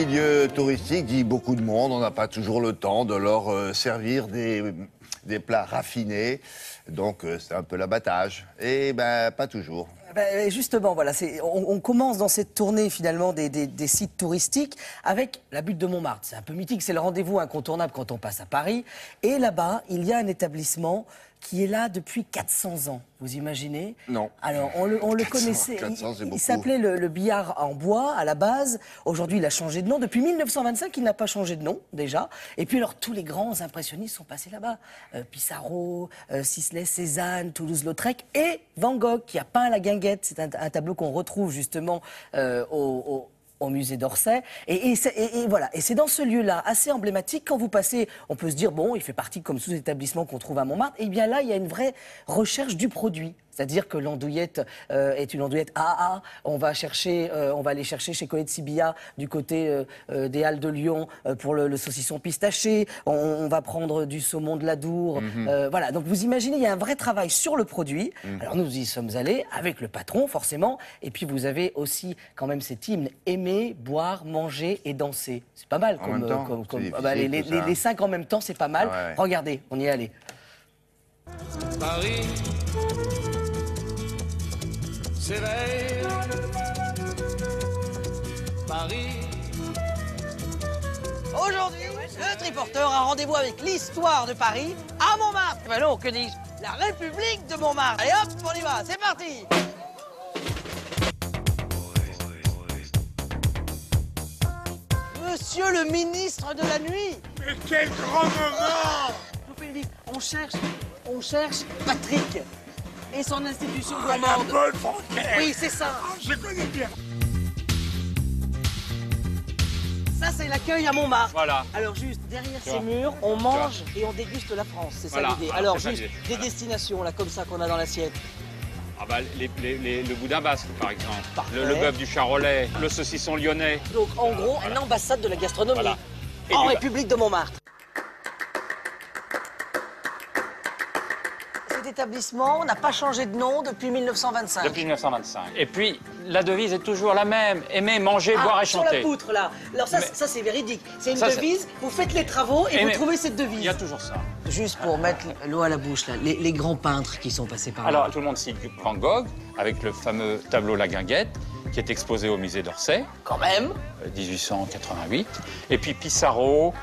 dit lieu touristique, dit beaucoup de monde. On n'a pas toujours le temps de leur servir des plats raffinés. Donc, c'est un peu l'abattage. Et ben, pas toujours. Justement, voilà, on commence dans cette tournée finalement des sites touristiques avec la butte de Montmartre. C'est un peu mythique, c'est le rendez-vous incontournable quand on passe à Paris. Et là-bas, il y a un établissement qui est là depuis 400 ans. Vous imaginez? Non. Alors, on le connaissait. 400, c'est beaucoup. Il s'appelait le Billard en bois à la base. Aujourd'hui, il a changé de nom. Depuis 1925, il n'a pas changé de nom, déjà. Et puis, alors, tous les grands impressionnistes sont passés là-bas. Pissarro, Sisley, Cézanne, Toulouse-Lautrec et Van Gogh, qui a peint la Guinguette. C'est un tableau qu'on retrouve justement au musée d'Orsay. Et voilà. Et c'est dans ce lieu-là, assez emblématique, quand vous passez, on peut se dire, bon, il fait partie comme sous-établissement qu'on trouve à Montmartre. Et bien là, il y a une vraie recherche du produit. C'est-à-dire que l'andouillette est une andouillette AA. On va aller chercher chez Colette Sibilla du côté des Halles de Lyon pour le saucisson pistaché. On va prendre du saumon de l'Adour. Voilà. Donc vous imaginez, il y a un vrai travail sur le produit. Alors nous y sommes allés avec le patron, forcément. Et puis vous avez aussi quand même cet hymne aimer, boire, manger et danser. C'est pas mal. Les 5 en même temps, c'est pas mal. Ah ouais. Regardez, on y est allé. Paris s'éveille. Paris. Aujourd'hui, le triporteur a rendez-vous avec l'histoire de Paris à Montmartre. Eh ben non, que dis-je? La République de Montmartre. Allez hop, on y va, c'est parti. Monsieur le ministre de la nuit. Mais quel grand moment! Je vous fais le vif. On cherche Patrick et son institution gourmande. La bonne Franquette. Oui, c'est ça. Je connais bien. Ça, c'est l'accueil à Montmartre. Voilà. Alors juste derrière Tu ces vois. murs, on mange et on déguste la France. C'est ça Voilà. l'idée. Alors, Alors c'est ça juste l'idée. des Voilà. destinations là comme ça qu'on a dans l'assiette. Ah bah, le boudin basque, par exemple. Parfait. Le bœuf du Charolais, le saucisson lyonnais. Donc en gros, une ambassade de la gastronomie. Voilà. Et En du- République de Montmartre. Cet établissement n'a pas changé de nom depuis 1925. Depuis 1925. Et puis, la devise est toujours la même. Aimer, manger, boire et sur chanter. la poutre là. Alors ça, Mais- ça c'est véridique. C'est une Ça, c'est- devise, vous faites les travaux et vous Aimer. trouvez cette devise. Il y a toujours ça. Juste pour mettre l'eau à la bouche là, les grands peintres qui sont passés par là. Alors, tout le monde cite Van Gogh, avec le fameux tableau La Guinguette, qui est exposé au musée d'Orsay, Quand même. 1888. Et puis Pissarro,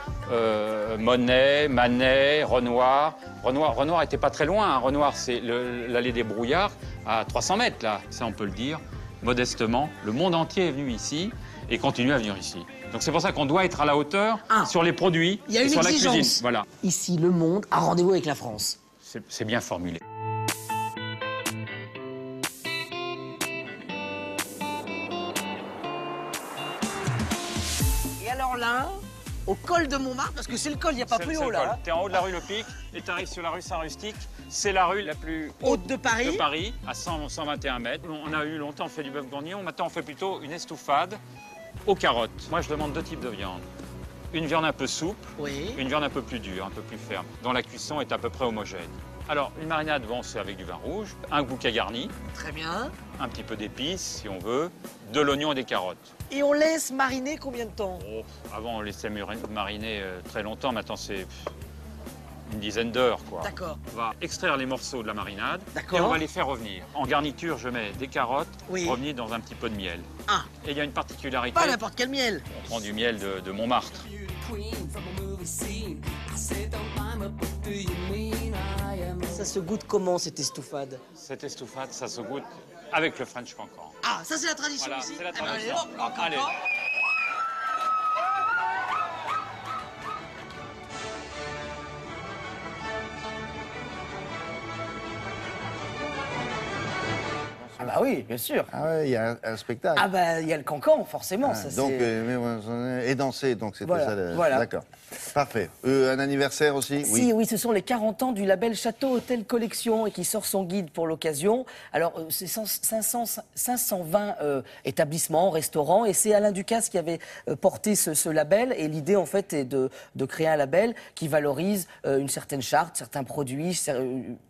Monet, Manet, Renoir. Renoir était pas très loin. Hein. Renoir, c'est l'allée des Brouillards, à 300 mètres, là. Ça, on peut le dire, modestement. Le monde entier est venu ici et continue à venir ici. Donc c'est pour ça qu'on doit être à la hauteur sur les produits Il y a et une sur la exigence. cuisine. Voilà. Ici, le monde a rendez-vous avec la France. C'est bien formulé. Et alors là, au col de Montmartre, parce que c'est le col, il n'y a pas C'est- plus c'est haut le là. col. hein. T'es en haut de la rue Le Pic et t'arrives sur la rue Saint-Rustique. C'est la rue la plus Haute de Paris. de Paris, à 121 mètres. On a eu longtemps fait du bœuf bourguignon. Maintenant, on fait plutôt une estouffade aux carottes. Moi, je demande 2 types de viande. Une viande un peu souple, Oui. une viande un peu plus dure, un peu plus ferme, dont la cuisson est à peu près homogène. Alors, une marinade, bon, c'est avec du vin rouge, un bouquet garni, Très bien. un petit peu d'épices, si on veut, de l'oignon et des carottes. Et on laisse mariner combien de temps? Oh, avant, on laissait mariner très longtemps. Maintenant, c'est une dizaine d'heures, quoi. D'accord. On va extraire les morceaux de la marinade D'accord. et on va les faire revenir. En garniture, je mets des carottes Oui. revenues dans un petit peu de miel. Ah, Et il y a une particularité. pas n'importe quel miel. On prend du miel de Montmartre. Ça se goûte comment cette estouffade? Cette estouffade, ça se goûte avec le French cancan. Ah, ça c'est la tradition Voilà, ici. c'est la Eh ben, tradition. allez, hop, Allez. Ah bah oui, bien sûr. Ah ouais, il y a un spectacle. Ah bah il y a le cancan, forcément. Ah, ça, donc, c'est- et danser, donc c'était Voilà, ça. voilà. D'accord. Parfait. Un anniversaire aussi? Oui, ce sont les 40 ans du label Château Hôtel Collection et qui sort son guide pour l'occasion. Alors, c'est 520 établissements, restaurants, et c'est Alain Ducasse qui avait porté ce label. Et l'idée, en fait, est de créer un label qui valorise une certaine charte, certains produits,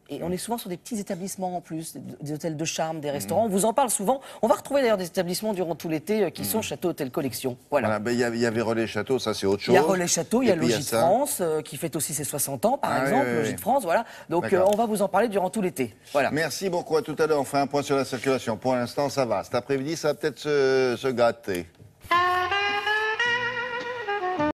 Et on est souvent sur des petits établissements en plus, des hôtels de charme, des restaurants. On vous en parle souvent. On va retrouver d'ailleurs des établissements durant tout l'été qui sont Château Hôtel Collection. Voilà. Voilà, ben, il y avait Relais Château, ça c'est autre chose. Il y a Relais Château, il y a Et puis, Logis de ça. France qui fête aussi ses 60 ans, par Ah, exemple, oui, oui, Logis oui. de France, voilà. Donc D'accord. on va vous en parler durant tout l'été. Voilà. Merci beaucoup. À tout à l'heure. On fait un point sur la circulation. Pour l'instant, ça va. Cet après-midi, ça va peut-être se gâter.